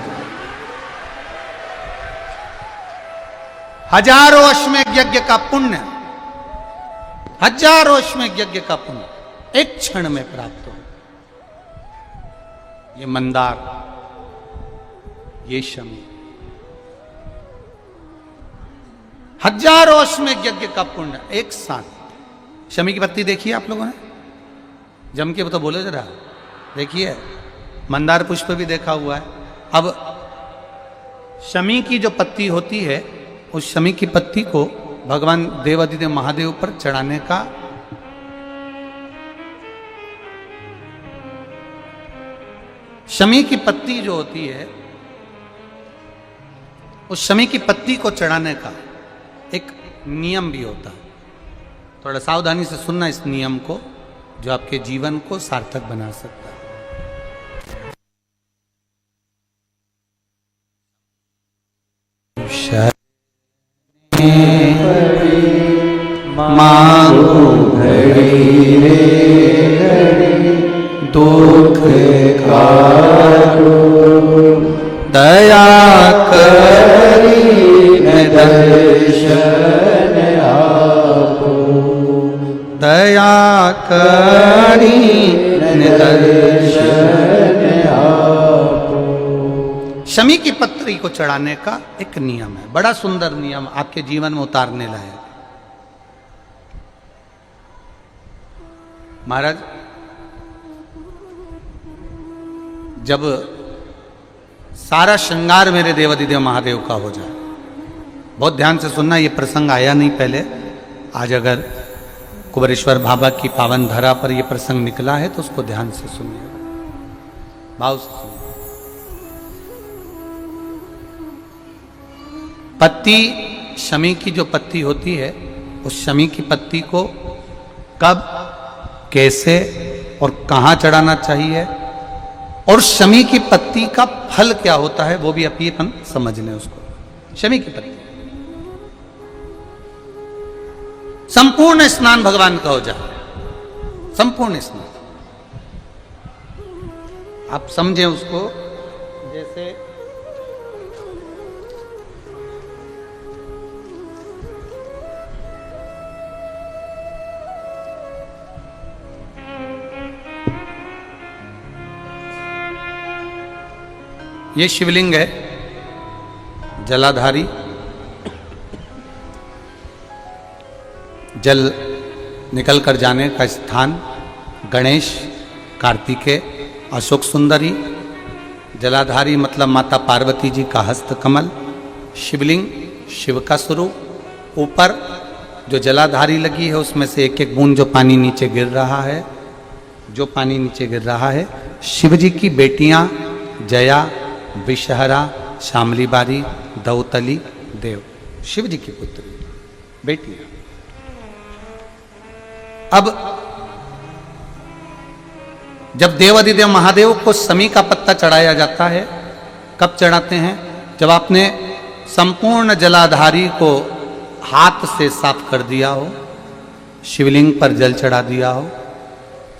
हजारों अश्वमेघ यज्ञ का पुण्य, हजारों अश्वमेघ यज्ञ का पुण्य एक क्षण में प्राप्त हो। ये मंदार, ये शमी, हजारों अश्वमेध यज्ञ का पुण्य एक साथ। शमी की पत्ती देखी है आप लोगों ने? जम के तो बोले जरा, देखिए। मंदार पुष्प भी देखा हुआ है। अब शमी की जो पत्ती होती है, उस शमी की पत्ती को भगवान देवादिदेव महादेव पर चढ़ाने का शमी की पत्ती जो होती है, उस शमी की पत्ती को चढ़ाने का एक नियम भी होता है। थोड़ा सावधानी से सुनना इस नियम को, जो आपके जीवन को सार्थक बना सकता है। मांगो घड़ी रे घड़ी दुख काटो दया करी दर्शन आपो दया करी दर्शन आपो। शमी की पत्री को चढ़ाने का एक नियम है, बड़ा सुंदर नियम, आपके जीवन में उतारने लायक। महाराज, जब सारा श्रृंगार मेरे देवादिदेव महादेव का हो जाए, बहुत ध्यान से सुनना, ये प्रसंग आया नहीं पहले, आज अगर कुबेरेश्वर बाबा की पावन धरा पर यह प्रसंग निकला है तो उसको ध्यान से सुनिए, भाव से सुनिए। पत्ती, शमी की जो पत्ती होती है, उस शमी की पत्ती को कब, कैसे और कहां चढ़ाना चाहिए, और शमी की पत्ती का फल क्या होता है, वो भी अपन समझ लें उसको। शमी की पत्ती, संपूर्ण स्नान भगवान का हो जाए, संपूर्ण स्नान। आप समझें उसको, जैसे ये शिवलिंग है, जलाधारी, जल निकल कर जाने का स्थान, गणेश, कार्तिकेय, अशोक सुंदरी, जलाधारी मतलब माता पार्वती जी का हस्त कमल, शिवलिंग, शिव का स्वरूप, ऊपर जो जलाधारी लगी है उसमें से एक एक बूंद जो पानी नीचे गिर रहा है, जो पानी नीचे गिर रहा है, शिव जी की बेटियां जया, विषहरा, शामली बारी, दौतली, देव, शिव जी की पुत्री बेटियां। अब जब देवादिदेव महादेव को शमी का पत्ता चढ़ाया जाता है, कब चढ़ाते हैं? जब आपने संपूर्ण जलाधारी को हाथ से साफ कर दिया हो, शिवलिंग पर जल चढ़ा दिया हो,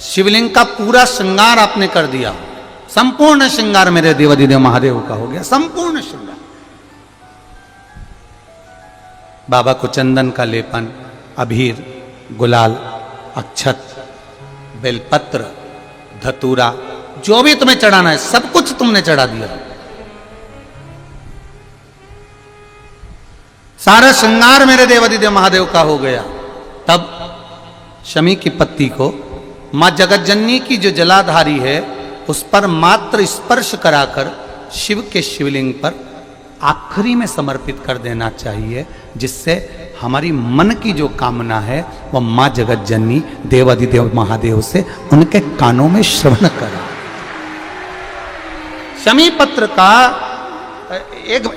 शिवलिंग का पूरा श्रृंगार आपने कर दिया हो, संपूर्ण श्रृंगार मेरे देवादिदेव महादेव का हो गया, संपूर्ण श्रृंगार। बाबा को चंदन का लेपन, अबीर, गुलाल, अक्षत, बेलपत्र, धतूरा, जो भी तुम्हें चढ़ाना है सब कुछ तुमने चढ़ा दिया, सारा श्रृंगार मेरे देवादिदेव महादेव का हो गया। तब शमी की पत्ती को मां जगत जननी की जो जलाधारी है उस पर मात्र स्पर्श कराकर शिव के शिवलिंग पर आखिरी में समर्पित कर देना चाहिए, जिससे हमारी मन की जो कामना है वह मां जगत जननी देवादिदेव महादेव से उनके कानों में श्रवण करा। शमी पत्र का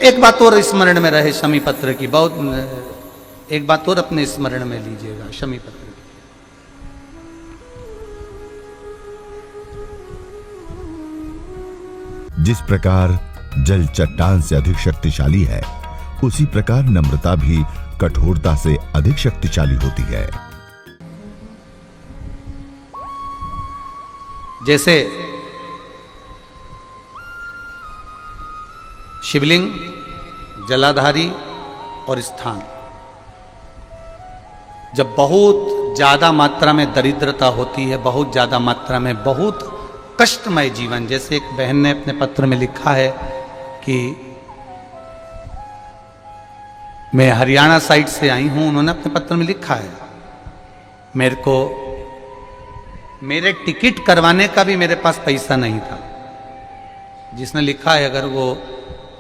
एक बात और स्मरण में रहे, शमी पत्र की बहुत एक बात और अपने स्मरण में लीजिएगा। शमी पत्र जिस प्रकार जल चट्टान से अधिक शक्तिशाली है, उसी प्रकार नम्रता भी कठोरता से अधिक शक्तिशाली होती है। जैसे शिवलिंग, जलाधारी और स्थान, जब बहुत ज्यादा मात्रा में दरिद्रता होती है, बहुत ज्यादा मात्रा में बहुत कष्टमय जीवन, जैसे एक बहन ने अपने पत्र में लिखा है कि मैं हरियाणा साइड से आई हूं, उन्होंने अपने पत्र में लिखा है, मेरे को मेरे टिकट करवाने का भी मेरे पास पैसा नहीं था। जिसने लिखा है अगर वो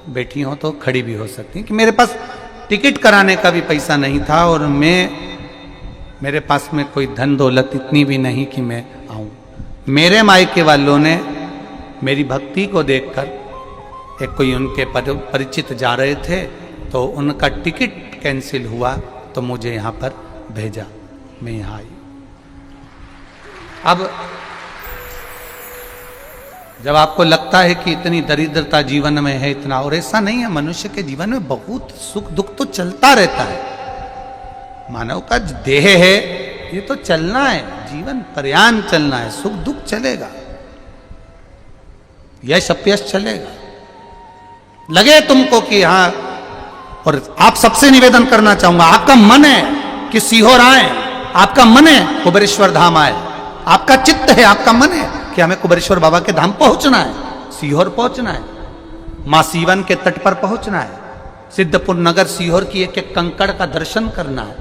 बैठी हो तो खड़ी भी हो सकती है कि मेरे पास टिकट कराने का भी पैसा नहीं था और मेरे पास में कोई धन दौलत इतनी भी नहीं कि मैं आऊं। मेरे मायके वालों ने मेरी भक्ति को देखकर, एक कोई उनके परिचित जा रहे थे तो उनका टिकट कैंसिल हुआ तो मुझे यहाँ पर भेजा, मैं यहाँ आई। अब जब आपको लगता है कि इतनी दरिद्रता जीवन में है इतना, और ऐसा नहीं है, मनुष्य के जीवन में बहुत सुख दुख तो चलता रहता है। मानव का देह है, ये तो चलना है, जीवन पर्यान चलना है, सुख दुख चलेगा, यश अपयश चलेगा। लगे तुमको कि हाँ, और आप सबसे निवेदन करना चाहूंगा, आपका मन है कि सीहोर आए, आपका मन है कुबेरेश्वर धाम आए, आपका चित्त है, आपका मन है कि हमें कुबेरेश्वर बाबा के धाम पहुंचना है, सीहोर पहुंचना है, मां सीवन के तट पर पहुंचना है, सिद्धपुर नगर सीहोर की एक एक कंकड़ का दर्शन करना है,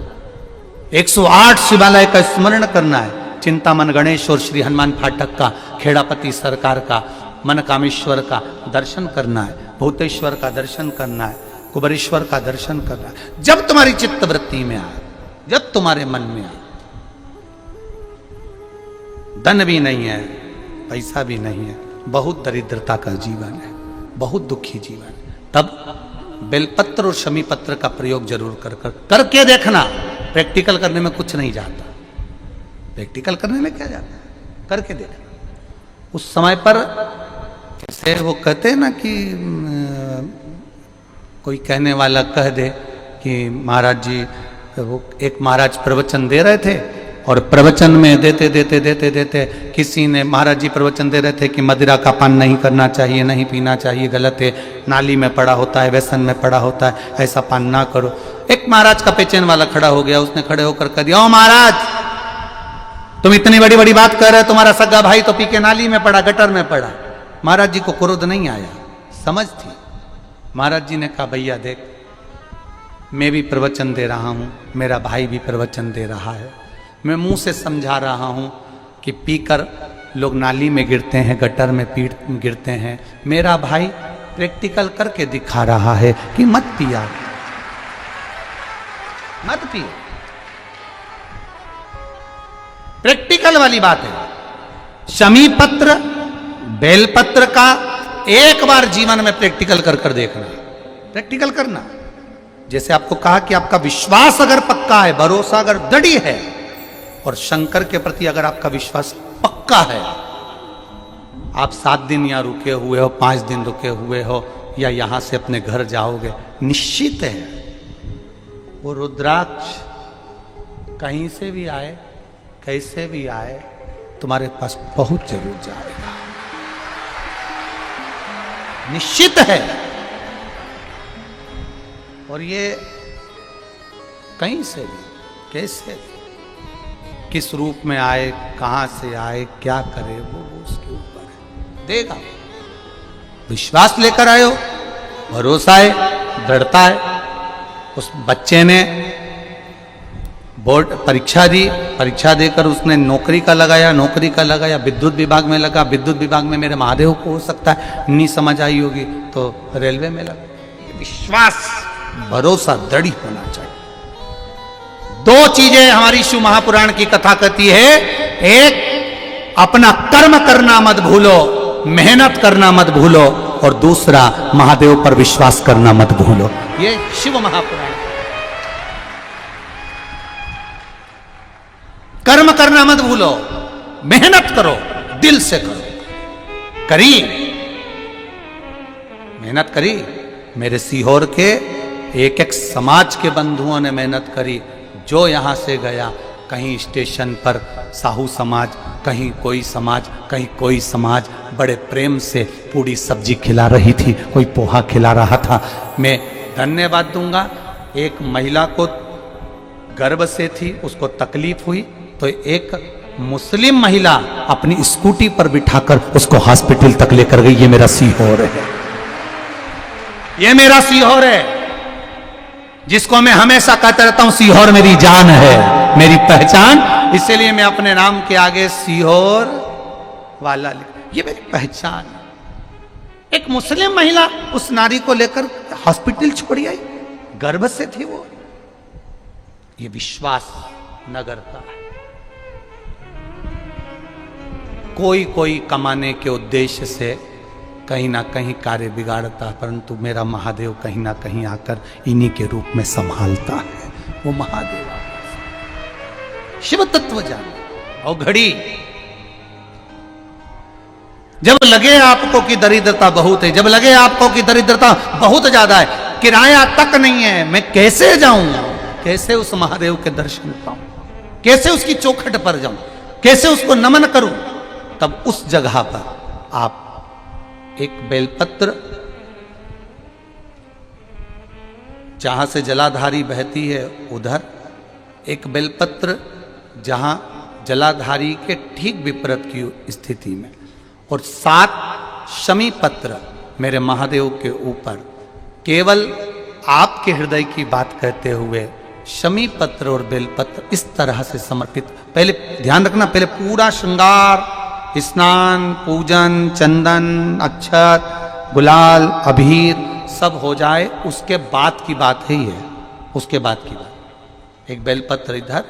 108 शिवालय का स्मरण करना है, चिंतामन गणेश और श्री हनुमान फाटक का, खेड़ापति सरकार का, मनकामेश्वर का दर्शन करना है, भूतेश्वर का दर्शन करना है, कुबेरेश्वर का दर्शन करना है। जब तुम्हारी चित्त वृत्ति में आए, जब तुम्हारे मन में आए, धन भी नहीं है, पैसा भी नहीं है, बहुत दरिद्रता का जीवन है, बहुत दुखी जीवन है, तब बेलपत्र और शमी पत्र का प्रयोग जरूर करके देखना। प्रैक्टिकल करने में कुछ नहीं जाता, प्रैक्टिकल करने में क्या जाता है, करके देखना। उस समय पर जैसे वो कहते हैं ना कि कोई कहने वाला कह दे कि महाराज जी, वो एक महाराज प्रवचन दे रहे थे और प्रवचन में देते देते देते देते किसी ने, महाराज जी प्रवचन दे रहे थे कि मदिरा का पान नहीं करना चाहिए, नहीं पीना चाहिए, गलत है, नाली में पड़ा होता है, व्यसन में पड़ा होता है, ऐसा पान ना करो। एक महाराज का पेचेन वाला खड़ा हो गया, उसने खड़े होकर कह दिया, ओ महाराज तुम इतनी बड़ी बड़ी बात कर रहे हो, तुम्हारा सगा भाई तो पी के नाली में पड़ा, गटर में पड़ा। महाराज जी को क्रोध नहीं आया, समझ थी। महाराज जी ने कहा, भैया देख, मैं भी प्रवचन दे रहा हूं, मेरा भाई भी प्रवचन दे रहा है, मैं मुंह से समझा रहा हूं कि पीकर लोग नाली में गिरते हैं, गटर में गिरते हैं, मेरा भाई प्रैक्टिकल करके दिखा रहा है कि मत पिया, मत पियो। प्रैक्टिकल वाली बात है। शमी पत्र, बेलपत्र का एक बार जीवन में प्रैक्टिकल कर देखना, प्रैक्टिकल करना। जैसे आपको कहा कि आपका विश्वास अगर पक्का है, भरोसा अगर दृढ़ है, और शंकर के प्रति अगर आपका विश्वास पक्का है, आप 7 दिन यहाँ रुके हुए हो, 5 दिन रुके हुए हो, या यहां से अपने घर जाओगे, निश्चित है वो रुद्राक्ष कहीं से भी आए, कैसे भी आए, तुम्हारे पास पहुंच जरूर जाएगा, निश्चित है। और ये कहीं से भी, कैसे भी, किस रूप में आए, कहां से आए, क्या करे, वो उसके ऊपर है, देगा। विश्वास लेकर आए हो, भरोसा है, दृढ़ता है। उस बच्चे ने बोर्ड परीक्षा दी, परीक्षा देकर उसने नौकरी का लगाया, विद्युत विभाग में लगा, विद्युत विभाग में मेरे महादेव को हो सकता है नहीं समझ आई होगी तो रेलवे में लगा। विश्वास, भरोसा दृढ़ होना चाहिए। 2 चीजें हमारी शिव महापुराण की कथा कहती है, एक अपना कर्म करना मत भूलो, मेहनत करना मत भूलो, और दूसरा महादेव पर विश्वास करना मत भूलो। ये शिव महापुराण। कर्म करना मत भूलो, मेहनत करो, दिल से करो। करी, मेहनत करी। मेरे सीहोर के एक एक समाज के बंधुओं ने मेहनत करी। जो यहां से गया, कहीं स्टेशन पर साहू समाज, कहीं कोई समाज, कहीं कोई समाज बड़े प्रेम से पूरी सब्जी खिला रही थी, कोई पोहा खिला रहा था। मैं धन्यवाद दूंगा। एक महिला को गर्भ से थी, उसको तकलीफ हुई तो एक मुस्लिम महिला अपनी स्कूटी पर बिठाकर उसको हॉस्पिटल तक लेकर गई। ये मेरा सीहोर है, ये मेरा सीहोर है। जिसको मैं हमेशा कहता रहता हूं सीहोर मेरी जान है, मेरी पहचान, इसलिए मैं अपने नाम के आगे सीहोर वाला लिख, ये मेरी पहचान है। एक मुस्लिम महिला उस नारी को लेकर हॉस्पिटल छोड़ी आई, गर्भ से थी वो। ये विश्वास नगर का है। कोई कोई कमाने के उद्देश्य से कहीं ना कहीं कार्य बिगाड़ता, परंतु मेरा महादेव कहीं ना कहीं आकर इन्हीं के रूप में संभालता है। वो महादेव शिव तत्व जाने। और घड़ी जब लगे आपको कि दरिद्रता बहुत है, जब लगे आपको कि दरिद्रता बहुत ज्यादा है, किराया तक नहीं है, मैं कैसे जाऊं, कैसे उस महादेव के दर्शन पाऊं, कैसे उसकी चौखट पर जाऊं, कैसे उसको नमन करूं, तब उस जगह पर आप एक बेलपत्र, जहां से जलाधारी बहती है उधर एक बेलपत्र, जहां जलाधारी के ठीक विपरीत की स्थिति में, और 7 शमी पत्र मेरे महादेव के ऊपर, केवल आपके हृदय की बात कहते हुए शमी पत्र और बेलपत्र इस तरह से समर्पित। पहले ध्यान रखना, पहले पूरा श्रृंगार, स्नान, पूजन, चंदन, अक्षत, गुलाल, अबीर सब हो जाए, उसके बाद की बात है ये, उसके बाद की बात। एक बेलपत्र इधर,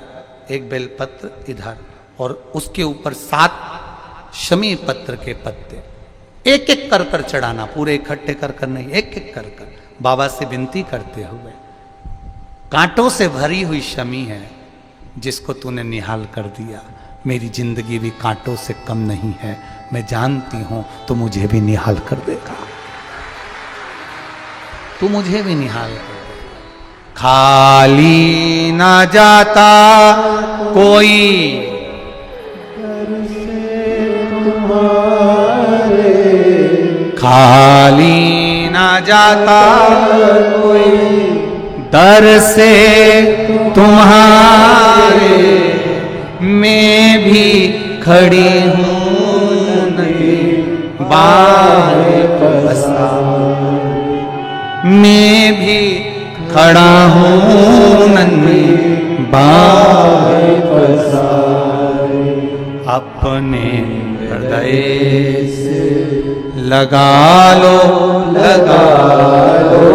एक बेलपत्र इधर, और उसके ऊपर 7 शमी पत्र के पत्ते, एक एक कर कर चढ़ाना, पूरे इकट्ठे कर कर नहीं, एक एक कर कर बाबा से विनती करते हुए। कांटों से भरी हुई शमी है जिसको तूने निहाल कर दिया, मेरी जिंदगी भी कांटों से कम नहीं है, मैं जानती हूं तू मुझे भी निहाल कर देगा, तू मुझे भी निहाल कर देगा। खाली ना जाता कोई खाली ना जाता कोई, दर से तुम्हारे मैं भी खड़ी हूं नहीं बाहें पसार, मैं भी खड़ा हूं नहीं बाहें पसार, अपने हृदय से लगा लो, लगा लो,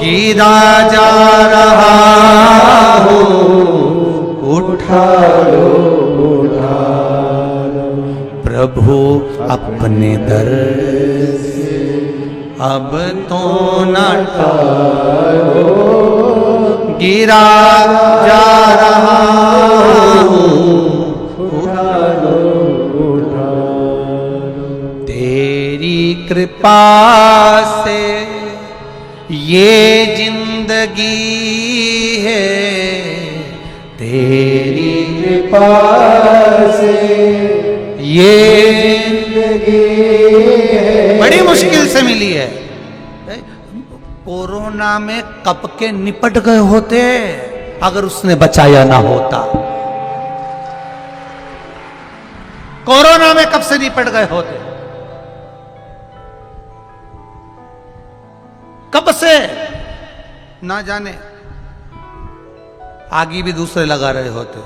गिरा जा रहा हो, उठा लो, उठा लो, प्रभु अपने दर से अब तो न टालो, गिरा जा रहा हो, उठा लो, उठा लो। तेरी कृपा से ये जिंदगी है, तेरी कृपा से ये जिंदगी है, बड़ी मुश्किल से मिली है। कोरोना में कब के निपट गए होते अगर उसने बचाया ना होता। कोरोना में कब से निपट गए होते, कब से ना जाने, आगे भी दूसरे लगा रहे होते,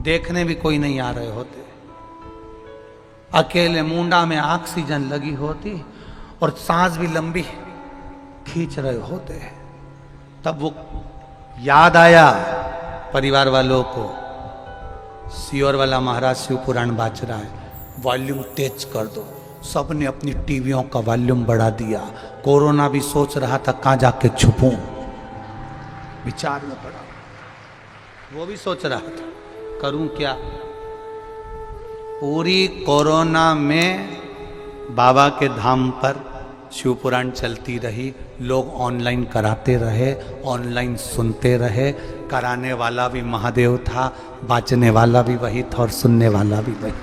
देखने भी कोई नहीं आ रहे होते, अकेले मुंडा में ऑक्सीजन लगी होती और सांस भी लंबी खींच रहे होते। तब वो याद आया परिवार वालों को, सीहोर वाला महाराज शिव पुराण बाज रहा है, वॉल्यूम तेज कर दो। सबने अपनी टीवियों का वॉल्यूम बढ़ा दिया। कोरोना भी सोच रहा था कहां जाके छुपूं, विचार में पड़ा, वो भी सोच रहा था करूं क्या। पूरी कोरोना में बाबा के धाम पर शिव पुराण चलती रही, लोग ऑनलाइन कराते रहे, ऑनलाइन सुनते रहे, कराने वाला भी महादेव था, बाचने वाला भी वही था और सुनने वाला भी वही,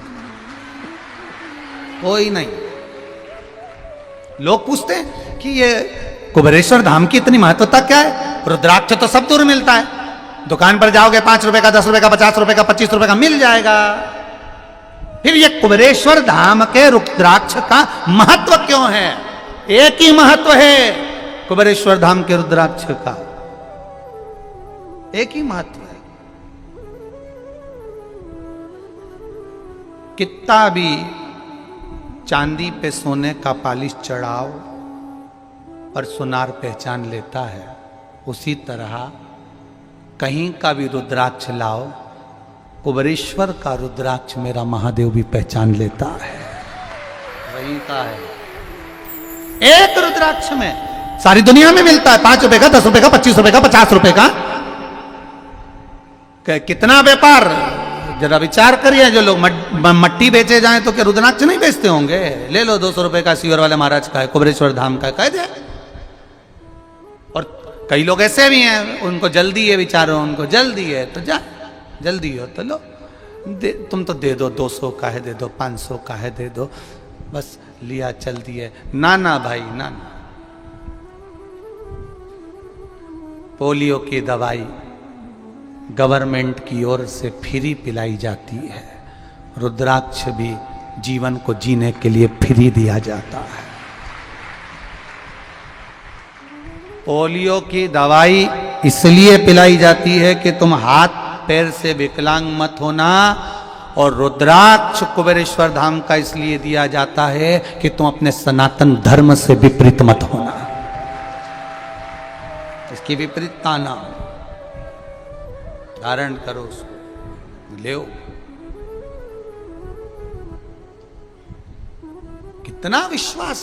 कोई नहीं। लोग पूछते हैं कि ये कुबेरेश्वर धाम की इतनी महत्वता क्या है, रुद्राक्ष तो सब दूर मिलता है, दुकान पर जाओगे 5 रुपए का, 10 रुपए का, 50 रुपए का, 25 रुपए का मिल जाएगा, फिर ये कुबेरेश्वर धाम के रुद्राक्ष का महत्व क्यों है। एक ही महत्व है कुबेरेश्वर धाम के रुद्राक्ष का एक ही महत्व है। कितना भी चांदी पे सोने का पालिश चढ़ाओ पर सुनार पहचान लेता है, उसी तरह कहीं का भी रुद्राक्ष लाओ, कुबेरेश्वर का रुद्राक्ष मेरा महादेव भी पहचान लेता है। वही का है, एक रुद्राक्ष में सारी दुनिया में मिलता है, 5 रुपए का, 10 रुपए का, 25 रुपए का, 50 रुपए का, कितना व्यापार। जरा विचार करिए, जो लोग मट्टी बेचे जाएं तो क्या रुद्राक्ष नहीं बेचते होंगे? ले लो 200 रुपए का, सीवर वाले महाराज का है, कुबेरेश्वर धाम का कह दे। और कई लोग ऐसे भी हैं, उनको जल्दी है, विचारो उनको जल्दी है तो जा, जल्दी हो तो लो, तुम तो दे दो, 200 का है दे दो, 500 का है दे दो, बस लिया चल दिए। ना ना भाई ना ना, पोलियो की दवाई गवर्नमेंट की ओर से फ्री पिलाई जाती है, रुद्राक्ष भी जीवन को जीने के लिए फ्री दिया जाता है। पोलियो की दवाई इसलिए पिलाई जाती है कि तुम हाथ पैर से विकलांग मत होना, और रुद्राक्ष कुबेरेश्वर धाम का इसलिए दिया जाता है कि तुम अपने सनातन धर्म से विपरीत मत होना। इसकी विपरीतता ना धारण करो, उसको ले। कितना विश्वास